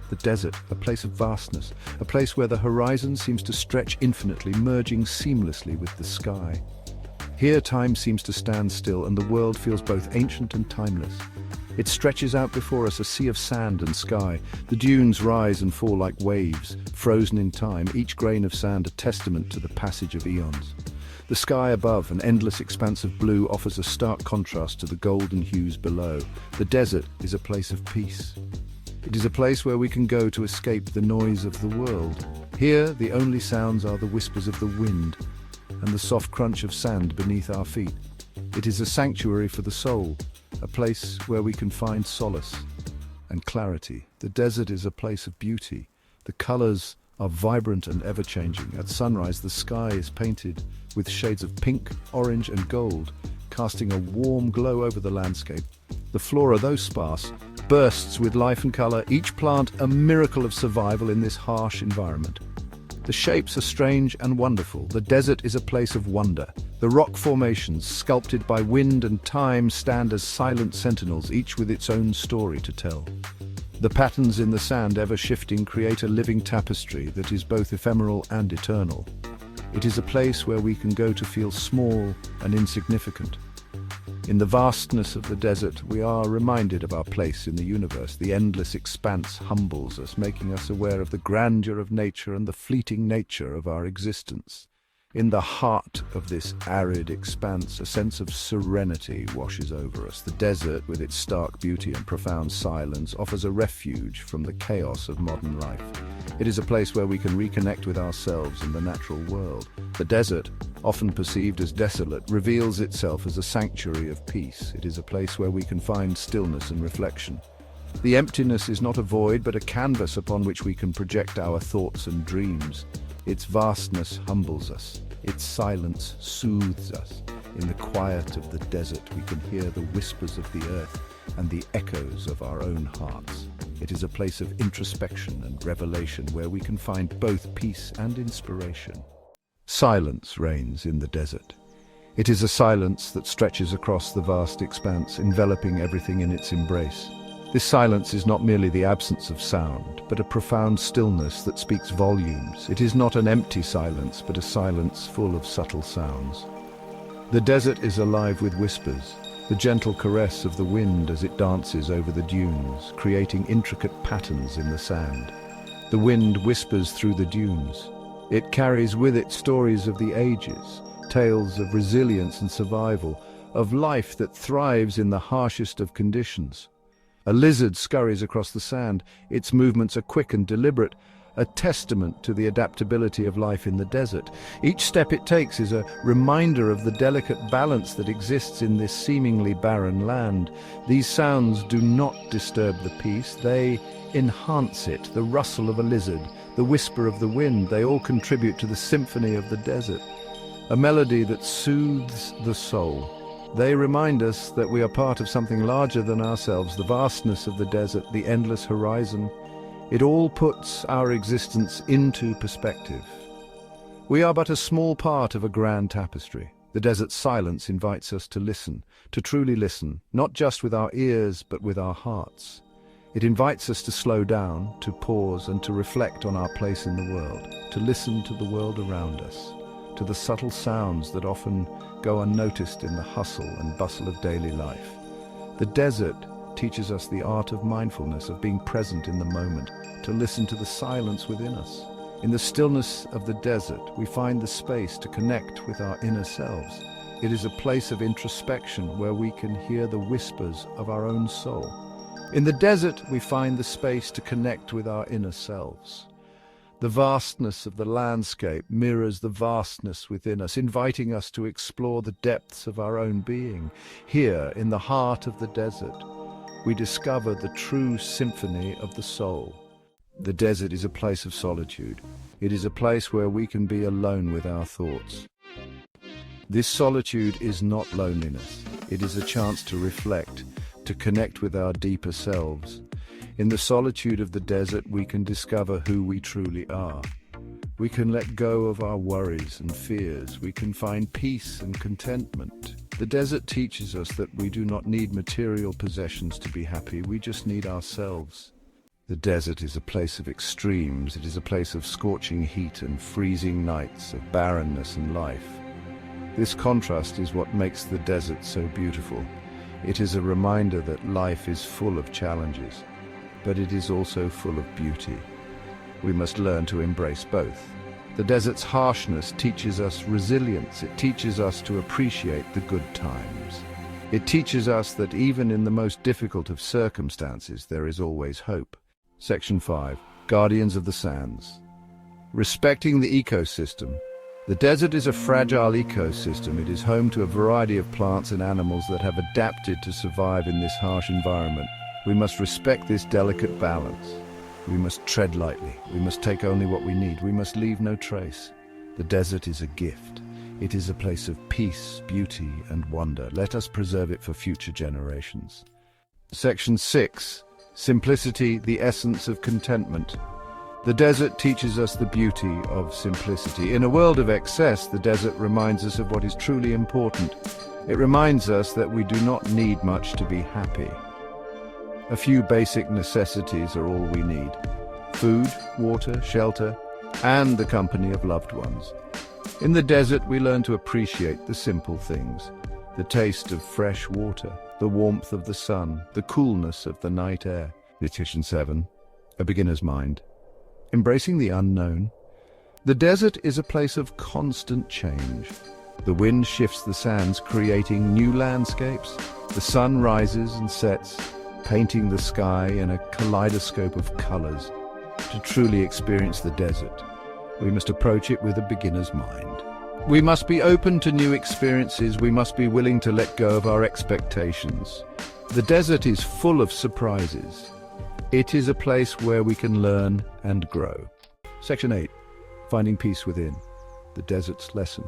The desert, a place of vastness, a place where the horizon seems to stretch infinitely, merging seamlessly with the sky. Here time seems to stand still and the world feels both ancient and timeless. It stretches out before us, a sea of sand and sky. The dunes rise and fall like waves, frozen in time, each grain of sand a testament to the passage of eons. The sky above, an endless expanse of blue, offers a stark contrast to the golden hues below. The desert is a place of peace. It is a place where we can go to escape the noise of the world. Here, the only sounds are the whispers of the wind and the soft crunch of sand beneath our feet. It is a sanctuary for the soul, a place where we can find solace and clarity. The desert is a place of beauty. The colors are vibrant and ever-changing. At sunrise, the sky is painted with shades of pink, orange, and gold, casting a warm glow over the landscape. The flora, though sparse, bursts with life and color, each plant a miracle of survival in this harsh environment. The shapes are strange and wonderful. The desert is a place of wonder. The rock formations, sculpted by wind and time, stand as silent sentinels, each with its own story to tell. The patterns in the sand, ever shifting, create a living tapestry that is both ephemeral and eternal. It is a place where we can go to feel small and insignificant. In the vastness of the desert, we are reminded of our place in the universe. The endless expanse humbles us, making us aware of the grandeur of nature and the fleeting nature of our existence. In the heart of this arid expanse, a sense of serenity washes over us. The desert, with its stark beauty and profound silence, offers a refuge from the chaos of modern life. It is a place where we can reconnect with ourselves and the natural world. The desert, often perceived as desolate, reveals itself as a sanctuary of peace. It is a place where we can find stillness and reflection. The emptiness is not a void, but a canvas upon which we can project our thoughts and dreams. Its vastness humbles us. Its silence soothes us. In the quiet of the desert, we can hear the whispers of the earth and the echoes of our own hearts. It is a place of introspection and revelation where we can find both peace and inspiration. Silence reigns in the desert. It is a silence that stretches across the vast expanse, enveloping everything in its embrace. This silence is not merely the absence of sound, but a profound stillness that speaks volumes. It is not an empty silence, but a silence full of subtle sounds. The desert is alive with whispers, the gentle caress of the wind as it dances over the dunes, creating intricate patterns in the sand. The wind whispers through the dunes. It carries with it stories of the ages, tales of resilience and survival, of life that thrives in the harshest of conditions. A lizard scurries across the sand. Its movements are quick and deliberate, a testament to the adaptability of life in the desert. Each step it takes is a reminder of the delicate balance that exists in this seemingly barren land. These sounds do not disturb the peace, they enhance it. The rustle of a lizard, the whisper of the wind, they all contribute to the symphony of the desert, a melody that soothes the soul. They remind us that we are part of something larger than ourselves. The vastness of the desert, the endless horizon, it all puts our existence into perspective. We are but a small part of a grand tapestry. The desert's silence invites us to listen, to truly listen, not just with our ears, but with our hearts. It invites us to slow down, to pause, and to reflect on our place in the world, to listen to the world around us, to the subtle sounds that often go unnoticed in the hustle and bustle of daily life. The desert teaches us the art of mindfulness, of being present in the moment, to listen to the silence within us. In the stillness of the desert, we find the space to connect with our inner selves. It is a place of introspection where we can hear the whispers of our own soul. In the desert, we find the space to connect with our inner selves. The vastness of the landscape mirrors the vastness within us, inviting us to explore the depths of our own being. Here, in the heart of the desert, we discover the true symphony of the soul. The desert is a place of solitude. It is a place where we can be alone with our thoughts. This solitude is not loneliness. It is a chance to reflect, to connect with our deeper selves. In the solitude of the desert, we can discover who we truly are. We can let go of our worries and fears. We can find peace and contentment. The desert teaches us that we do not need material possessions to be happy. We just need ourselves. The desert is a place of extremes. It is a place of scorching heat and freezing nights, of barrenness and life. This contrast is what makes the desert so beautiful. It is a reminder that life is full of challenges, but it is also full of beauty. We must learn to embrace both. The desert's harshness teaches us resilience. It teaches us to appreciate the good times. It teaches us that even in the most difficult of circumstances, there is always hope. Section 5. Guardians of the Sands. Respecting the ecosystem. The desert is a fragile ecosystem. It is home to a variety of plants and animals that have adapted to survive in this harsh environment. We must respect this delicate balance. We must tread lightly. We must take only what we need. We must leave no trace. The desert is a gift. It is a place of peace, beauty, and wonder. Let us preserve it for future generations. Section 6. Simplicity, the essence of contentment. The desert teaches us the beauty of simplicity. In a world of excess, the desert reminds us of what is truly important. It reminds us that we do not need much to be happy. A few basic necessities are all we need: food, water, shelter, and the company of loved ones. In the desert, we learn to appreciate the simple things: the taste of fresh water, the warmth of the sun, the coolness of the night air. Section 7. A beginner's mind. Embracing the unknown. The desert is a place of constant change. The wind shifts the sands, creating new landscapes. The sun rises and sets, painting the sky in a kaleidoscope of colors. To truly experience the desert, we must approach it with a beginner's mind. We must be open to new experiences. We must be willing to let go of our expectations. The desert is full of surprises. It is a place where we can learn and grow. Section 8. Finding peace within. The desert's lesson.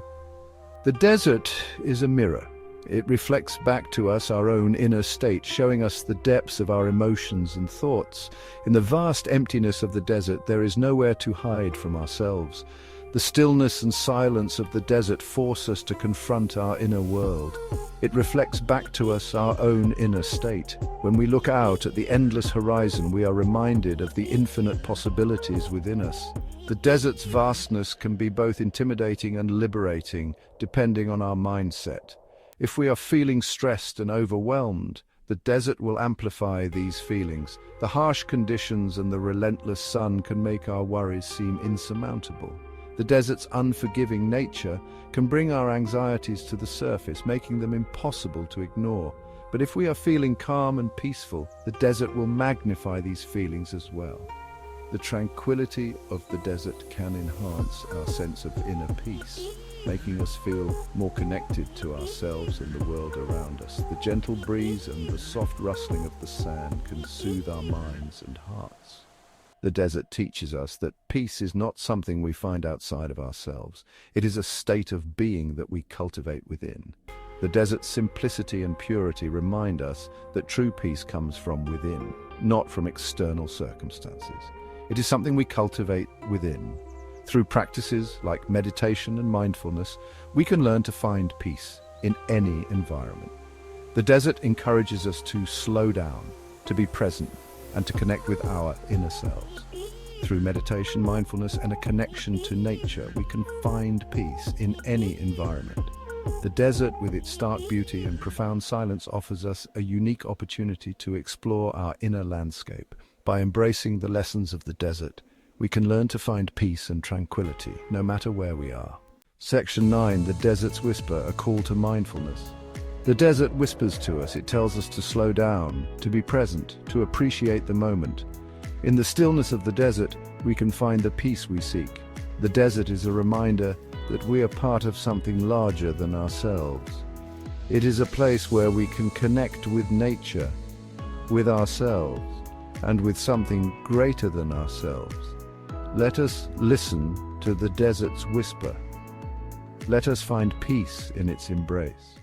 The desert is a mirror. It reflects back to us our own inner state, showing us the depths of our emotions and thoughts. In the vast emptiness of the desert, there is nowhere to hide from ourselves. The stillness and silence of the desert force us to confront our inner world. It reflects back to us our own inner state. When we look out at the endless horizon, we are reminded of the infinite possibilities within us. The desert's vastness can be both intimidating and liberating, depending on our mindset. If we are feeling stressed and overwhelmed, the desert will amplify these feelings. The harsh conditions and the relentless sun can make our worries seem insurmountable. The desert's unforgiving nature can bring our anxieties to the surface, making them impossible to ignore. But if we are feeling calm and peaceful, the desert will magnify these feelings as well. The tranquility of the desert can enhance our sense of inner peace, making us feel more connected to ourselves and the world around us. The gentle breeze and the soft rustling of the sand can soothe our minds and hearts. The desert teaches us that peace is not something we find outside of ourselves. It is a state of being that we cultivate within. The desert's simplicity and purity remind us that true peace comes from within, not from external circumstances. It is something we cultivate within. Through practices like meditation and mindfulness, we can learn to find peace in any environment. The desert encourages us to slow down, to be present, and to connect with our inner selves. Through meditation, mindfulness, and a connection to nature, we can find peace in any environment. The desert, with its stark beauty and profound silence, offers us a unique opportunity to explore our inner landscape. By embracing the lessons of the desert, we can learn to find peace and tranquility, no matter where we are. Section 9. The Desert's Whisper, a call to mindfulness. The desert whispers to us. It tells us to slow down, to be present, to appreciate the moment. In the stillness of the desert, we can find the peace we seek. The desert is a reminder that we are part of something larger than ourselves. It is a place where we can connect with nature, with ourselves, and with something greater than ourselves. Let us listen to the desert's whisper. Let us find peace in its embrace.